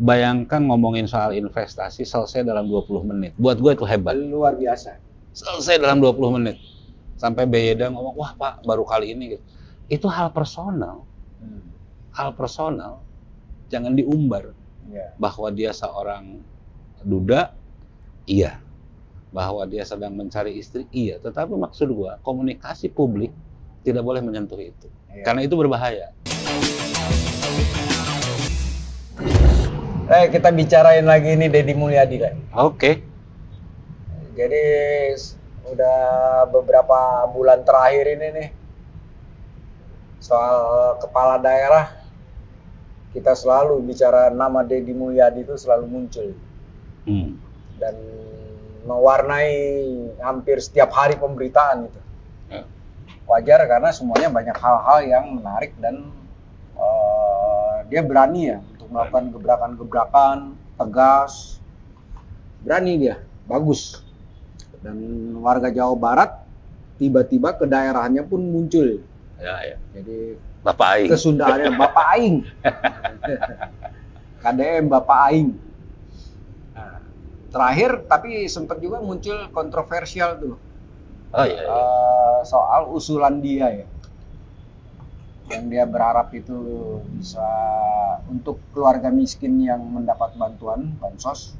Bayangkan ngomongin soal investasi selesai dalam 20 menit. Buat gue itu hebat. Luar biasa. Selesai dalam 20 menit. Sampai Beyeda ngomong, wah Pak, baru kali ini. Itu hal personal. Hal personal. Jangan diumbar. Bahwa dia seorang duda, iya. Bahwa dia sedang mencari istri, iya. Tetapi maksud gua, komunikasi publik tidak boleh menyentuh itu. Karena itu berbahaya. Kita bicarain lagi ini Deddy Mulyadi kan. Oke. Jadi udah beberapa bulan terakhir ini nih soal kepala daerah, kita selalu bicara nama Deddy Mulyadi itu selalu muncul. Dan mewarnai hampir setiap hari pemberitaan itu. Wajar karena semuanya banyak hal-hal yang menarik dan dia berani ya untuk melakukan gebrakan-gebrakan tegas. Berani dia, bagus. Dan warga Jawa Barat tiba-tiba ke daerahnya pun muncul. Ya. Jadi Bapak Aing. Kesundaannya Bapak Aing. KDM Bapak Aing. Nah, terakhir tapi sempat juga muncul kontroversial tuh. Soal usulan dia ya. Yang dia berharap itu bisa untuk keluarga miskin yang mendapat bantuan bansos.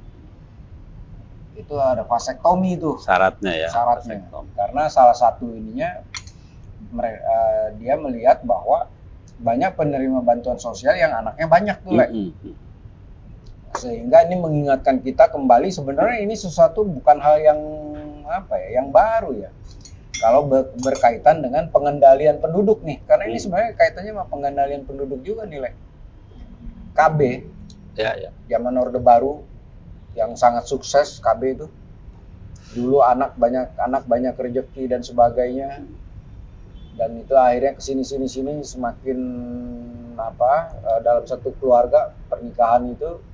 Itu ada vasektomi itu Syaratnya ya. Syaratnya. Karena salah satu ininya dia melihat bahwa banyak penerima bantuan sosial yang anaknya banyak tuh, Sehingga ini mengingatkan kita kembali sebenarnya ini sesuatu bukan hal yang yang baru ya. Kalau berkaitan dengan pengendalian penduduk nih, karena ini sebenarnya kaitannya sama pengendalian penduduk juga nih, KB. Ya. Zaman Orde Baru yang sangat sukses KB itu. Dulu anak banyak rezeki dan sebagainya. Dan itu akhirnya kesini semakin dalam satu keluarga pernikahan itu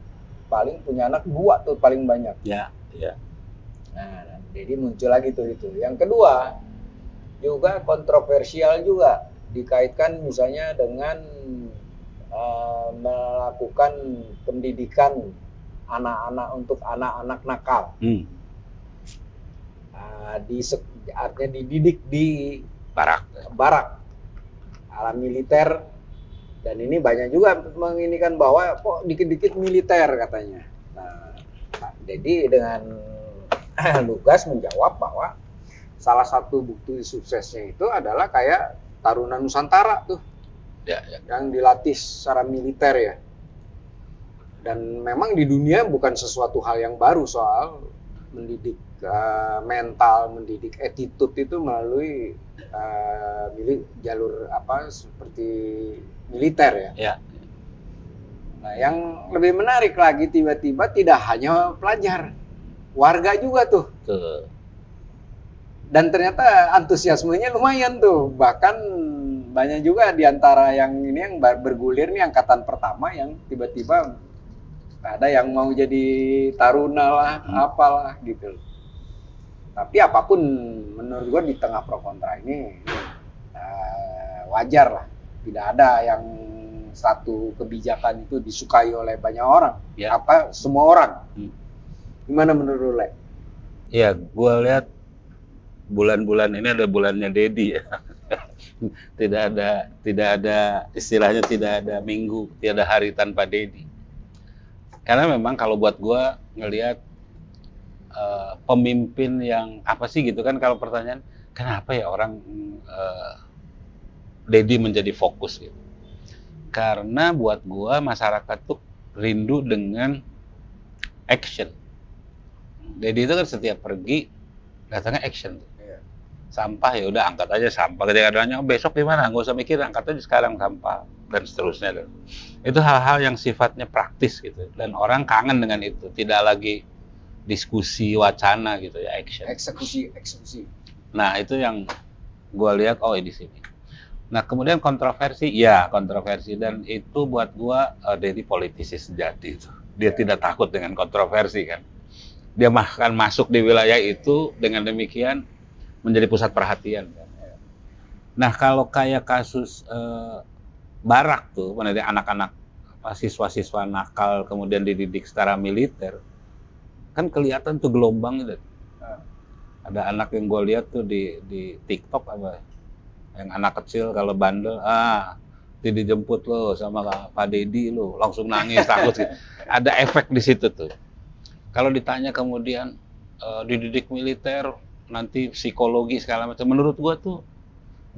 paling punya anak 2 tuh paling banyak. Ya. Nah, jadi muncul lagi tuh itu. Yang kedua juga kontroversial juga dikaitkan misalnya dengan melakukan pendidikan anak-anak untuk anak-anak nakal. Artinya dididik di barak ala militer, dan ini banyak juga menginikan bahwa kok dikit-dikit militer katanya. Nah, jadi dengan lugas menjawab bahwa salah satu bukti suksesnya itu adalah kayak Taruna Nusantara tuh, yang dilatih secara militer ya. Dan memang di dunia bukan sesuatu hal yang baru soal mendidik mental, mendidik attitude itu melalui jalur seperti militer ya. Nah, yang lebih menarik lagi tiba-tiba tidak hanya pelajar, warga juga tuh. Dan ternyata antusiasmenya lumayan tuh, bahkan banyak juga diantara yang ini yang bergulir nih angkatan pertama yang tiba-tiba ada yang mau jadi taruna lah, apalah gitu. Tapi apapun menurut gue di tengah pro kontra ini wajar lah. Tidak ada yang satu kebijakan itu disukai oleh banyak orang. Semua orang. Gimana menurut lu, Le? Ya, gue lihat bulan-bulan ini ada bulannya Deddy ya. tidak ada istilahnya, tidak ada minggu, tidak ada hari tanpa Deddy. Karena memang kalau buat gue ngelihat pemimpin yang apa sih gitu kan, kalau pertanyaan kenapa ya orang Deddy menjadi fokus gitu. Karena buat gue masyarakat tuh rindu dengan action. Deddy itu kan setiap pergi datangnya action tuh. Sampah ya udah angkat aja sampah. Ketika adanya besok gimana, nggak usah mikir, angkat aja sekarang sampah dan seterusnya. Itu hal-hal yang sifatnya praktis gitu, dan orang kangen dengan itu. Tidak lagi diskusi wacana gitu ya, action. Eksekusi. Nah itu yang gue lihat di sini. Nah kemudian kontroversi, dan itu buat gue Deddy politisi sejati itu. Dia tidak takut dengan kontroversi kan. Dia akan masuk di wilayah itu dengan demikian menjadi pusat perhatian. Nah kalau kayak kasus Barak tuh, anak-anak siswa-siswa nakal kemudian dididik secara militer, kan kelihatan tuh gelombang itu. Ada anak yang gue lihat tuh di TikTok apa, yang anak kecil kalau bandel, dijemput lo sama Pak Deddy lo, langsung nangis takut gitu. Ada efek di situ tuh. Kalau ditanya kemudian dididik militer, nanti psikologi segala macam, menurut gue tuh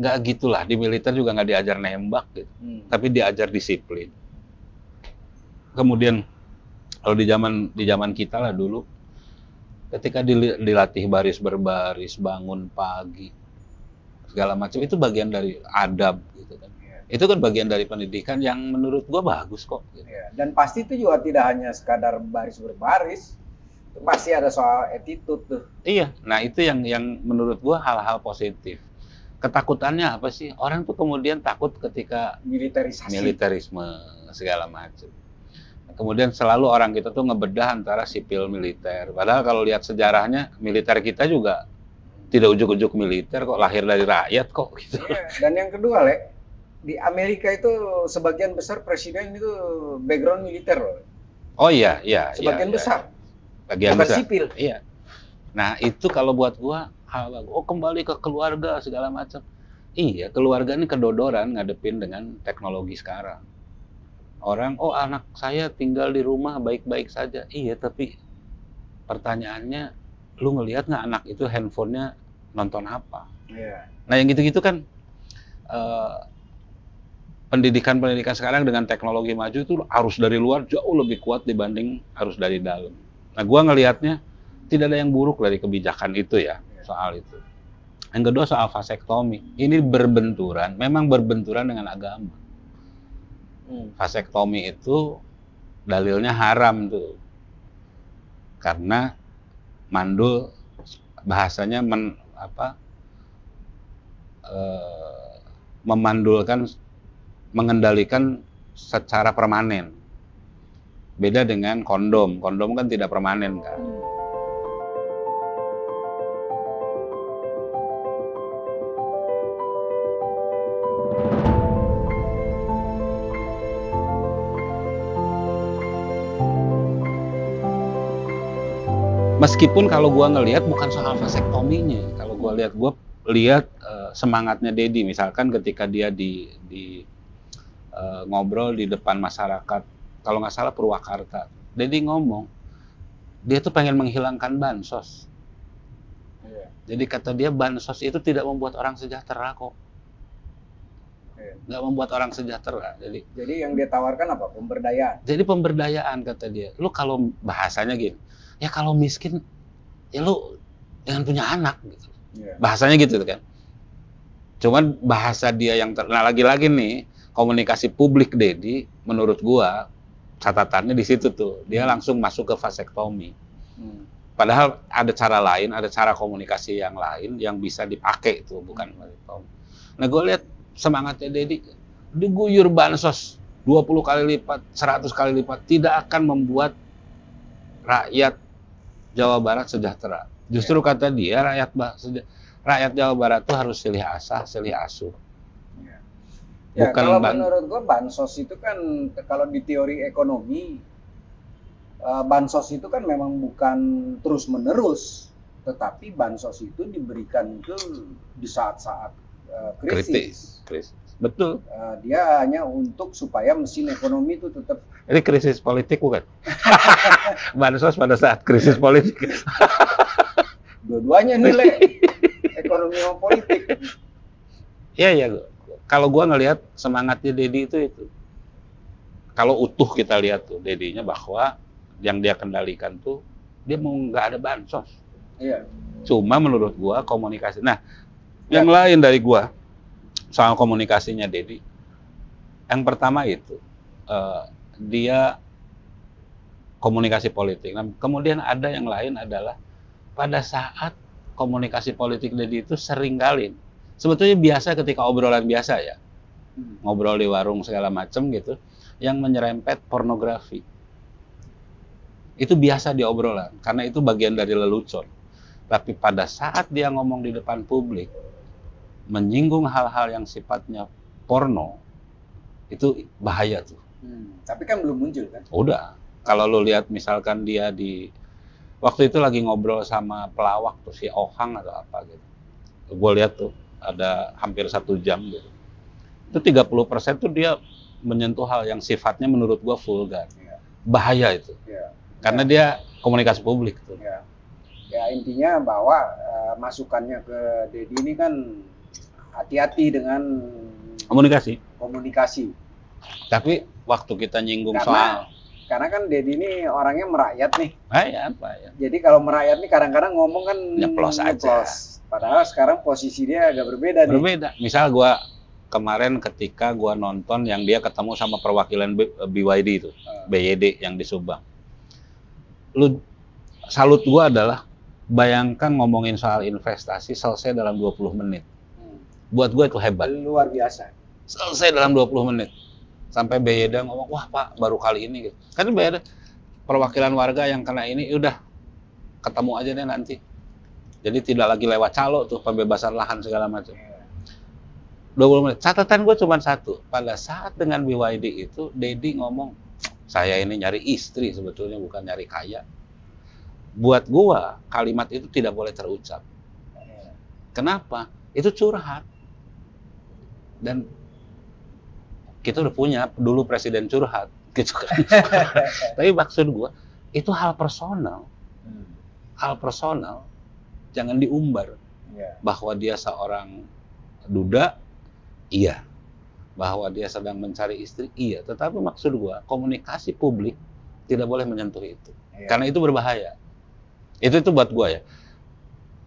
nggak gitulah. Di militer juga nggak diajar nembak gitu, tapi diajar disiplin. Kemudian kalau di zaman kita lah dulu, ketika dilatih baris berbaris, bangun pagi, segala macam, itu bagian dari adab gitu kan. Itu kan bagian dari pendidikan yang menurut gua bagus kok. Gitu. Dan pasti itu juga tidak hanya sekadar baris berbaris, itu pasti ada soal attitude tuh. Iya, nah itu yang menurut gua hal-hal positif. Ketakutannya apa sih? Orang tuh kemudian takut ketika militerisme segala macam. Kemudian selalu orang kita tuh ngebedah antara sipil militer. Padahal kalau lihat sejarahnya, militer kita juga tidak ujuk-ujuk militer kok, lahir dari rakyat kok. Gitu. Dan yang kedua, Le, di Amerika itu sebagian besar presiden itu background militer loh. Oh iya. Sebagian besar. Bagian bukan besar. Sipil. Iya. Nah itu kalau buat gua, kembali ke keluarga segala macam. Iya, keluarga ini kedodoran ngadepin dengan teknologi sekarang. Orang, anak saya tinggal di rumah baik-baik saja. Iya, tapi pertanyaannya, lu ngelihat nggak anak itu handphonenya nonton apa? Iya. Nah, yang gitu-gitu kan pendidikan sekarang dengan teknologi maju itu harus dari luar jauh lebih kuat dibanding harus dari dalam. Nah, gua ngelihatnya tidak ada yang buruk dari kebijakan itu ya, soal itu. Yang kedua soal vasektomi. Ini memang berbenturan dengan agama. Vasektomi itu dalilnya haram tuh, karena mandul bahasanya memandulkan, mengendalikan secara permanen. Beda dengan kondom kan tidak permanen kan. Meskipun kalau gua ngelihat bukan soal vasektominya, kalau gua lihat semangatnya Deddy, misalkan ketika dia ngobrol di depan masyarakat, kalau nggak salah Purwakarta, Deddy ngomong dia tuh pengen menghilangkan bansos. Jadi kata dia bansos itu tidak membuat orang sejahtera kok, nggak membuat orang sejahtera. Jadi yang dia tawarkan apa? Pemberdayaan. Jadi pemberdayaan kata dia. Lu kalau bahasanya gini, ya kalau miskin, ya lu jangan punya anak gitu. Bahasanya gitu kan. Cuman bahasa dia yang nah lagi-lagi nih, komunikasi publik Deddy, menurut gua catatannya di situ tuh. Dia langsung masuk ke vasektomi. Padahal ada cara lain, ada cara komunikasi yang lain yang bisa dipakai tuh, bukan vasektomi. Nah, gua lihat semangatnya Deddy, diguyur bansos 20 kali lipat, 100 kali lipat, tidak akan membuat rakyat Jawa Barat sejahtera. Justru kata dia rakyat Jawa Barat itu harus silih asah, silih asuh. Ya, kalau menurut gua bansos itu kan, kalau di teori ekonomi, bansos itu kan memang bukan terus menerus, tetapi bansos itu diberikan itu di saat-saat krisis. Betul. Dia hanya untuk supaya mesin ekonomi itu tetap. Ini krisis politik bukan? Bansos pada saat krisis politik. Dua-duanya nilai ekonomi sama politik. Iya. Kalau gua ngelihat semangatnya Deddy itu. Kalau utuh kita lihat tuh Deddy-nya, bahwa yang dia kendalikan tuh dia mau nggak ada bansos. Iya. Cuma menurut gua komunikasi. Nah, yang lain dari gua soal komunikasinya Deddy, yang pertama itu dia komunikasi politik. Nah, kemudian ada yang lain adalah pada saat komunikasi politik Deddy itu seringkali, sebetulnya biasa ketika obrolan biasa ya, ngobrol di warung segala macam gitu, yang menyerempet pornografi. Itu biasa di obrolan, karena itu bagian dari lelucon. Tapi pada saat dia ngomong di depan publik, menyinggung hal-hal yang sifatnya porno, itu bahaya tuh. Tapi kan belum muncul kan? Udah. Kalau lu lihat misalkan dia waktu itu lagi ngobrol sama pelawak tuh si Ohang atau apa gitu. Gue lihat tuh ada hampir 1 jam gitu. Itu 30% tuh dia menyentuh hal yang sifatnya menurut gue vulgar. Bahaya itu. Karena dia komunikasi publik tuh. Ya intinya bahwa masukannya ke Dedi ini kan hati-hati dengan komunikasi. Tapi waktu kita nyinggung soal karena kan Dedi ini orangnya merakyat nih. Ya. Jadi kalau merakyat nih kadang-kadang ngomong kan nyeplos aja. Padahal sekarang posisi dia agak berbeda nih. Berbeda. Misal gua kemarin ketika gua nonton yang dia ketemu sama perwakilan BYD itu, BYD yang di Subang. Salut gua adalah bayangkan ngomongin soal investasi selesai dalam 20 menit. Buat gua itu hebat. Luar biasa. Selesai dalam 20 menit. Sampai BYD ngomong, wah Pak, baru kali ini gitu. Kan BYD perwakilan warga yang kena ini, udah ketemu aja deh nanti. Jadi tidak lagi lewat calo tuh, pembebasan lahan segala macam. 20 menit. Catatan gue cuma satu. Pada saat dengan BYD itu, Dedi ngomong, saya ini nyari istri sebetulnya, bukan nyari kaya. Buat gue, kalimat itu tidak boleh terucap. Kenapa? Itu curhat. Dan kita udah punya dulu presiden curhat, gitu kan. Tapi maksud gue, itu hal personal. Hal personal. Jangan diumbar. Bahwa dia seorang duda, iya. Bahwa dia sedang mencari istri, iya. Tetapi maksud gua, komunikasi publik tidak boleh menyentuh itu. Karena itu berbahaya. Itu buat gua ya.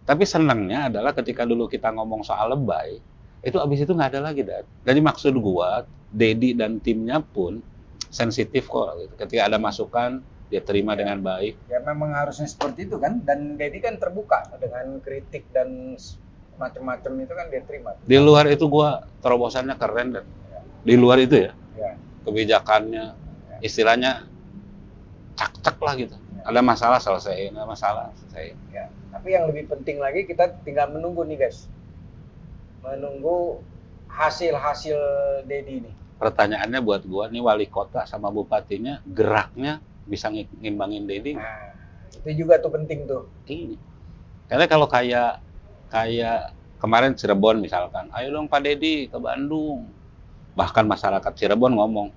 Tapi senangnya adalah ketika dulu kita ngomong soal lebay, itu abis itu nggak ada lagi, Dad. Jadi maksud gua, Dedi dan timnya pun sensitif kok. Gitu. Ketika ada masukan, dia terima dengan baik. Ya memang harusnya seperti itu kan. Dan Dedi kan terbuka dengan kritik dan macam-macam itu kan dia terima. Di luar itu gua terobosannya keren dan di luar itu ya. Kebijakannya, istilahnya cak-cak lah gitu. Ada masalah selesaiin, ada masalah selesaiin. Tapi yang lebih penting lagi kita tinggal menunggu nih guys. Menunggu hasil-hasil Dedi nih. Pertanyaannya buat gua nih, wali kota sama bupatinya geraknya bisa ngimbangin Dedi. Nah, itu juga tuh penting tuh. Ini. Karena kalau kayak kemarin Cirebon misalkan, ayo dong Pak Dedi ke Bandung. Bahkan masyarakat Cirebon ngomong,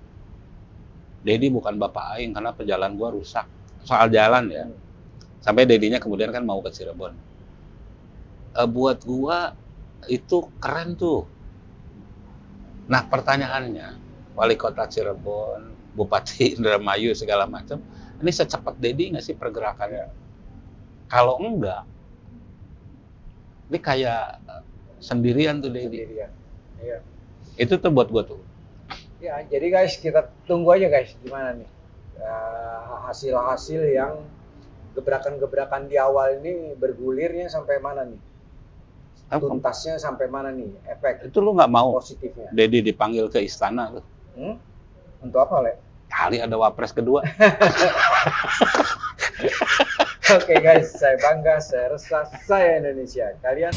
Dedi bukan bapak aing karena jalan gua rusak. Soal jalan ya. Sampai Dedinya kemudian kan mau ke Cirebon. Buat gua itu keren tuh. Nah pertanyaannya, wali kota Cirebon, Bupati Indramayu segala macam, ini secepat Dedi nggak sih pergerakannya? Kalau enggak, ini kayak sendirian tuh Dedi. Iya. Itu tuh buat gue tuh. Ya, jadi guys kita tunggu aja guys gimana nih hasil-hasil yang gebrakan-gebrakan di awal ini bergulirnya sampai mana nih? Tuntasnya sampai mana nih efek? Itu lu nggak mau positifnya. Dedi dipanggil ke istana tuh. Untuk apa, Le? Kali ada wapres kedua. Oke guys, saya bangga, saya resah, saya Indonesia. Kalian